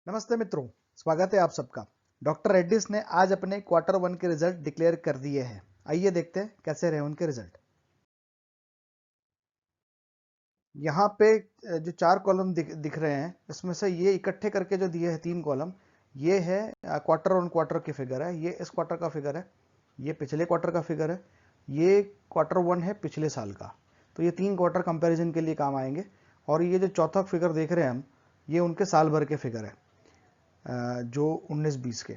नमस्ते मित्रों, स्वागत है आप सबका। डॉक्टर रेड्डीज ने आज अपने क्वार्टर वन के रिजल्ट डिक्लेयर कर दिए हैं। आइए देखते हैं कैसे रहे उनके रिजल्ट। यहाँ पे जो चार कॉलम दिख रहे हैं, इसमें से ये इकट्ठे करके जो दिए हैं तीन कॉलम, ये है क्वार्टर ऑन क्वार्टर की फिगर है। ये इस क्वार्टर का फिगर है, ये पिछले क्वार्टर का फिगर है, ये क्वार्टर वन है पिछले साल का। तो ये तीन क्वार्टर कंपैरिजन के लिए काम आएंगे। और ये जो चौथा फिगर देख रहे हैं हम, ये उनके साल भर के फिगर है, जो 19-20 के।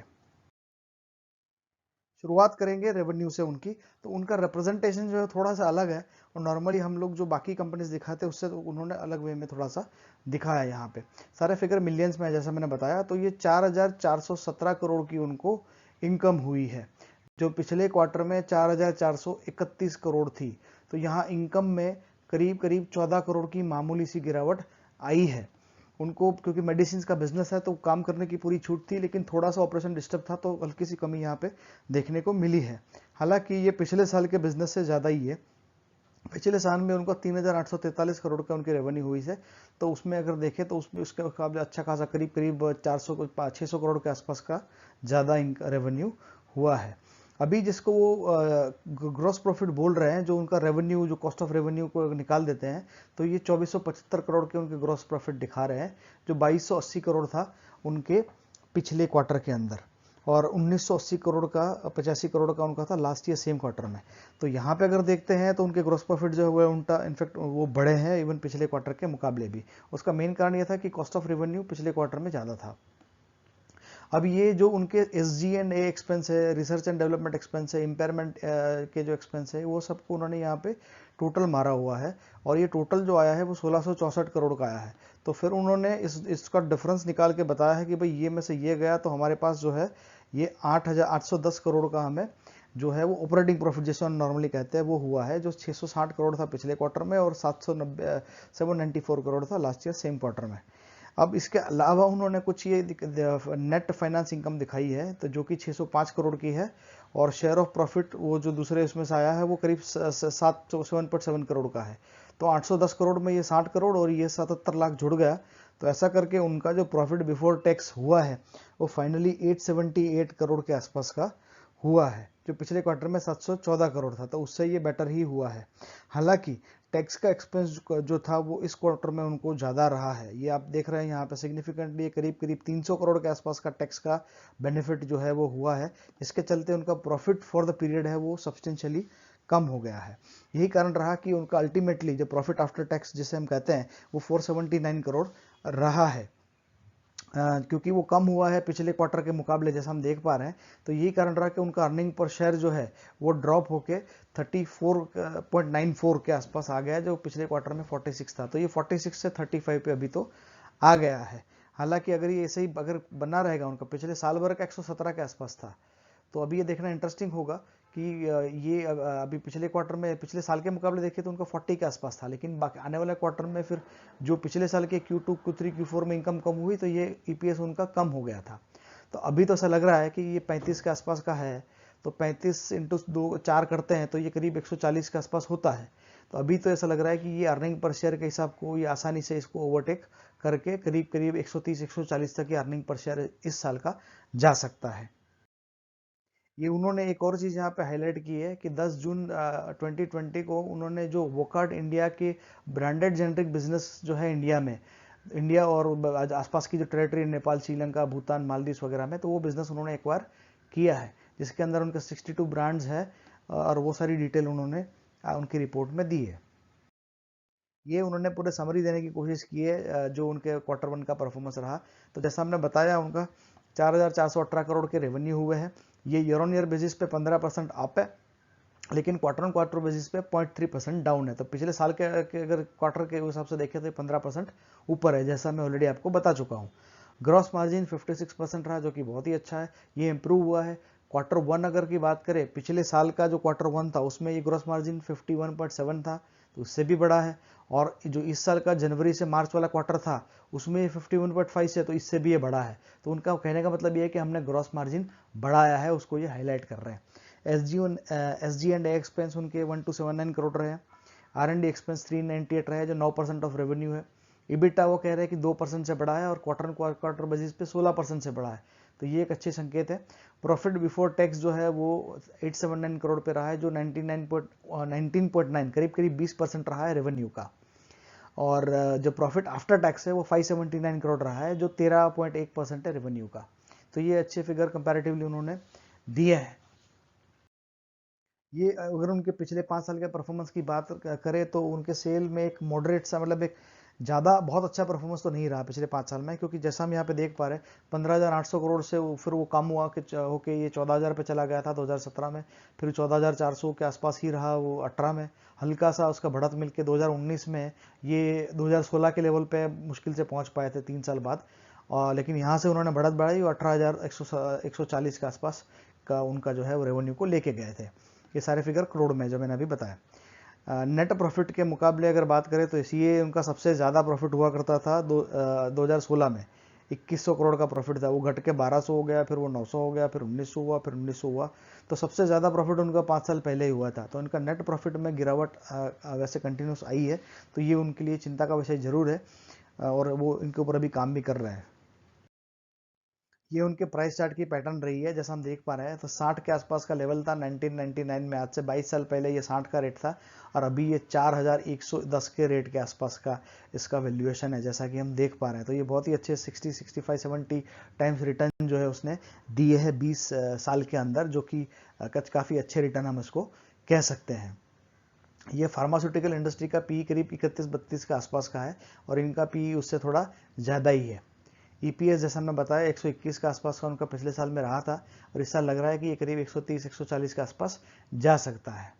शुरुआत करेंगे रेवेन्यू से उनकी। तो उनका रिप्रेजेंटेशन जो है थोड़ा सा अलग है, और नॉर्मली हैं लोग जो बाकी कंपनीज दिखाते हैं उससे तो उन्होंने अलग वे में थोड़ा सा दिखाया है। यहाँ पे सारे फिगर मिलियंस में है, जैसा मैंने बताया। तो ये 4,417 करोड़ की उनको इनकम हुई है, जो पिछले क्वार्टर में 4,431 करोड़ थी। तो यहाँ इनकम में करीब करीब 14 करोड़ की मामूली सी गिरावट आई है उनको, क्योंकि मेडिसिन का बिजनेस है तो काम करने की पूरी छूट थी, लेकिन थोड़ा सा ऑपरेशन डिस्टर्ब था तो हल्की सी कमी यहाँ पे देखने को मिली है। हालांकि ये पिछले साल के बिजनेस से ज़्यादा ही है। पिछले साल में उनको 3,843 करोड़ का उनकी रेवेन्यू हुई है। तो उसमें अगर देखें तो उसमें उसके मुकाबले अच्छा खासा करीब करीब 600 करोड़ के आसपास का ज़्यादा रेवेन्यू हुआ है। अभी जिसको वो ग्रॉस प्रॉफिट बोल रहे हैं, जो उनका रेवेन्यू, जो कॉस्ट ऑफ रेवेन्यू को निकाल देते हैं, तो ये 2475 करोड़ के उनके ग्रॉस प्रॉफिट दिखा रहे हैं, जो 2280 करोड़ था उनके पिछले क्वार्टर के अंदर, और 1980 करोड़ का 85 करोड़ का उनका था लास्ट ईयर सेम क्वार्टर में। तो यहाँ पे अगर देखते हैं तो उनके ग्रॉस प्रॉफिट जो है उनका इनफैक्ट वो बड़े हैं इवन पिछले क्वार्टर के मुकाबले भी। उसका मेन कारण यह था कि कॉस्ट ऑफ रेवेन्यू पिछले क्वार्टर में ज़्यादा था। अब ये जो उनके SG&A एक्सपेंस है, रिसर्च एंड डेवलपमेंट एक्सपेंस है, इम्पेयरमेंट के जो एक्सपेंस है, वो सबको उन्होंने यहाँ पे टोटल मारा हुआ है, और ये टोटल जो आया है वो 1664 करोड़ का आया है। तो फिर उन्होंने इसका डिफरेंस निकाल के बताया है कि भाई ये में से ये गया तो हमारे पास जो है ये 8,810 करोड़ का हमें जो है वो ऑपरेटिंग प्रॉफिट जैसे हम नॉर्मली कहते हैं वो हुआ है, जो 660 करोड़ था पिछले क्वार्टर में और 794 करोड़ था लास्ट ईयर सेम क्वार्टर में। अब इसके अलावा उन्होंने कुछ ये नेट फाइनेंस इनकम दिखाई है, तो जो कि 605 करोड़ की है, और शेयर ऑफ प्रॉफिट वो जो दूसरे उसमें से आया है वो करीब 7.7 करोड़ का है। तो 810 करोड़ में ये 60 करोड़ और ये 77 लाख जुड़ गया। तो ऐसा करके उनका जो प्रॉफिट बिफोर टैक्स हुआ है वो फाइनली 878 करोड़ के आसपास का हुआ है, जो पिछले क्वार्टर में 714 करोड़ था, तो उससे ये बेटर ही हुआ है। हालांकि टैक्स का एक्सपेंस जो था वो इस क्वार्टर में उनको ज़्यादा रहा है। ये आप देख रहे हैं यहाँ पे सिग्निफिकेंटली करीब करीब 300 करोड़ के आसपास का टैक्स का बेनिफिट जो है वो हुआ है, जिसके चलते उनका प्रॉफिट फॉर द पीरियड है वो सब्सटेंशियली कम हो गया है। यही कारण रहा कि उनका अल्टीमेटली जो प्रॉफिट आफ्टर टैक्स जिसे हम कहते हैं वो 479 करोड़ रहा है। क्योंकि वो कम हुआ है पिछले क्वार्टर के मुकाबले, जैसा हम देख पा रहे हैं। तो यही कारण रहा कि उनका अर्निंग पर शेयर जो है वो ड्रॉप होके 34.94 के आसपास आ गया, जो पिछले क्वार्टर में 46 था। तो ये 46 से 35 पे अभी तो आ गया है। हालांकि अगर ये ऐसे ही अगर बना रहेगा, उनका पिछले साल भर का 117 के आसपास था, तो अभी ये देखना इंटरेस्टिंग होगा कि ये अभी पिछले क्वार्टर में पिछले साल के मुकाबले देखें तो उनका 40 के आसपास था, लेकिन बाकी आने वाले क्वार्टर में फिर जो पिछले साल के Q2 Q3 Q4 में इनकम कम हुई तो ये EPS उनका कम हो गया था। तो अभी तो ऐसा लग रहा है कि ये 35 के आसपास का है। तो 35 इंटू 4 करते हैं तो ये करीब 140 के आसपास होता है। तो अभी तो ऐसा लग रहा है कि ये अर्निंग पर शेयर के हिसाब को ये आसानी से इसको ओवरटेक करके करीब करीब 130-140 तक की अर्निंग पर शेयर इस साल का जा सकता है। ये उन्होंने एक और चीज़ यहाँ पे हाईलाइट की है कि 10 जून 2020 को उन्होंने जो वोकार्ट इंडिया के ब्रांडेड जेनरिक बिजनेस जो है इंडिया में, इंडिया और आसपास की जो टेरिटरी नेपाल, श्रीलंका, भूटान, मालदीव वगैरह में, तो वो बिजनेस उन्होंने एक्वायर किया है, जिसके अंदर उनके 62 ब्रांड्स है, और वो सारी डिटेल उन्होंने उनकी रिपोर्ट में दी है। ये उन्होंने पूरे समरी देने की कोशिश की है जो उनके क्वार्टर वन का परफॉर्मेंस रहा। तो जैसा हमने बताया, उनका 4,418 करोड़ के रेवेन्यू हुए हैं। ये ईयर ऑन ईयर बेसिस पे 15% अप है, लेकिन क्वार्टर ऑन क्वार्टर बेसिस पे 0.3% डाउन है। तो पिछले साल के अगर क्वार्टर के हिसाब से देखें तो 15% ऊपर है, जैसा मैं ऑलरेडी आपको बता चुका हूँ। ग्रॉस मार्जिन 56% रहा, जो कि बहुत ही अच्छा है, ये इंप्रूव हुआ है। क्वार्टर वन अगर की बात करें, पिछले साल का जो क्वार्टर वन था उसमें ये ग्रॉस मार्जिन 51.7 था, तो उससे भी बड़ा है। और जो इस साल का जनवरी से मार्च वाला क्वार्टर था उसमें 51.5 से, तो इससे भी ये बड़ा है। तो उनका कहने का मतलब ये है कि हमने ग्रॉस मार्जिन बढ़ाया है, उसको ये हाईलाइट कर रहे हैं। SG&A एक्सपेंस उनके 1279 करोड़ रहे हैं। R&D एक्सपेंस 398 रहे, जो 9% ऑफ रेवेन्यू है। EBITDA वो कह रहे हैं कि 2% से बढ़ा है और क्वार्टर बेसिस पे 16% से बढ़ा है, तो ये एक अच्छे संकेत है। प्रॉफिट बिफोर टैक्स जो है वो 879 करोड़ पे रहा है, जो 19.9 करीब करीब 20% रहा है रेवेन्यू का। और जो प्रॉफिट आफ्टर टैक्स है वो 579 करोड़ रहा है, जो 13.1% है रेवेन्यू का। तो ये अच्छे फिगर कंपैरेटिवली उन्होंने दिए हैं। ये अगर उनके पिछले 5 साल के परफॉर्मेंस की बात करें तो उनके सेल में एक मॉडरेट सा, मतलब एक ज़्यादा बहुत अच्छा परफॉर्मेंस तो नहीं रहा पिछले 5 साल में, क्योंकि जैसा हम यहाँ पे देख पा रहे हैं 15,800 करोड़ से फिर वो कम हुआ कि होके ये 14,000 पे चला गया था 2017 में, फिर 14,400 के आसपास ही रहा वो 18 में, हल्का सा उसका बढ़त मिलके 2019 में ये 2016 के लेवल पे मुश्किल से पहुंच पाए थे 3 साल बाद। लेकिन यहाँ से उन्होंने बढ़त बढ़ाई और 18,140 के आसपास का उनका जो है वो रेवेन्यू को लेके गए थे। ये सारे फिगर करोड़ में जो मैंने अभी बताया। नेट प्रॉफिट के मुकाबले अगर बात करें तो ये उनका सबसे ज़्यादा प्रॉफिट हुआ करता था 2016 में 2100 करोड़ का प्रॉफिट था, वो घट के 1200 हो गया, फिर वो 900 हो गया, फिर 1900 हुआ, फिर 1900 हुआ। तो सबसे ज़्यादा प्रॉफिट उनका 5 साल पहले ही हुआ था, तो उनका नेट प्रॉफिट में गिरावट वैसे कंटिन्यूस आई है, तो ये उनके लिए चिंता का विषय जरूर है और वो इनके ऊपर अभी काम भी कर रहे हैं। ये उनके प्राइस चार्ट की पैटर्न रही है, जैसा हम देख पा रहे हैं तो 60 के आसपास का लेवल था 1999 में, आज से 22 साल पहले ये 60 का रेट था और अभी ये 4110 के रेट के आसपास का इसका वैल्यूएशन है, जैसा कि हम देख पा रहे हैं। तो ये बहुत ही अच्छे 60, 65, 70 टाइम्स रिटर्न जो है उसने दिए है 20 साल के अंदर, जो कि काफ़ी अच्छे रिटर्न हम इसको कह सकते हैं। ये फार्मास्यूटिकल इंडस्ट्री का पी करीब 31-32 के आसपास का है और इनका पी उससे थोड़ा ज़्यादा ही है। ईपीएस जैसा मैं बताया 121 के आसपास का उनका पिछले साल में रहा था और इस साल लग रहा है कि ये करीब 130-140 के आसपास जा सकता है।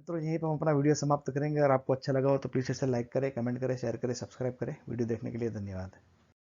तो यहीं पर हम अपना वीडियो समाप्त करेंगे। अगर आपको अच्छा लगा हो तो प्लीज़ इसे लाइक करें, कमेंट करें, शेयर करें, सब्सक्राइब करें। वीडियो देखने के लिए धन्यवाद।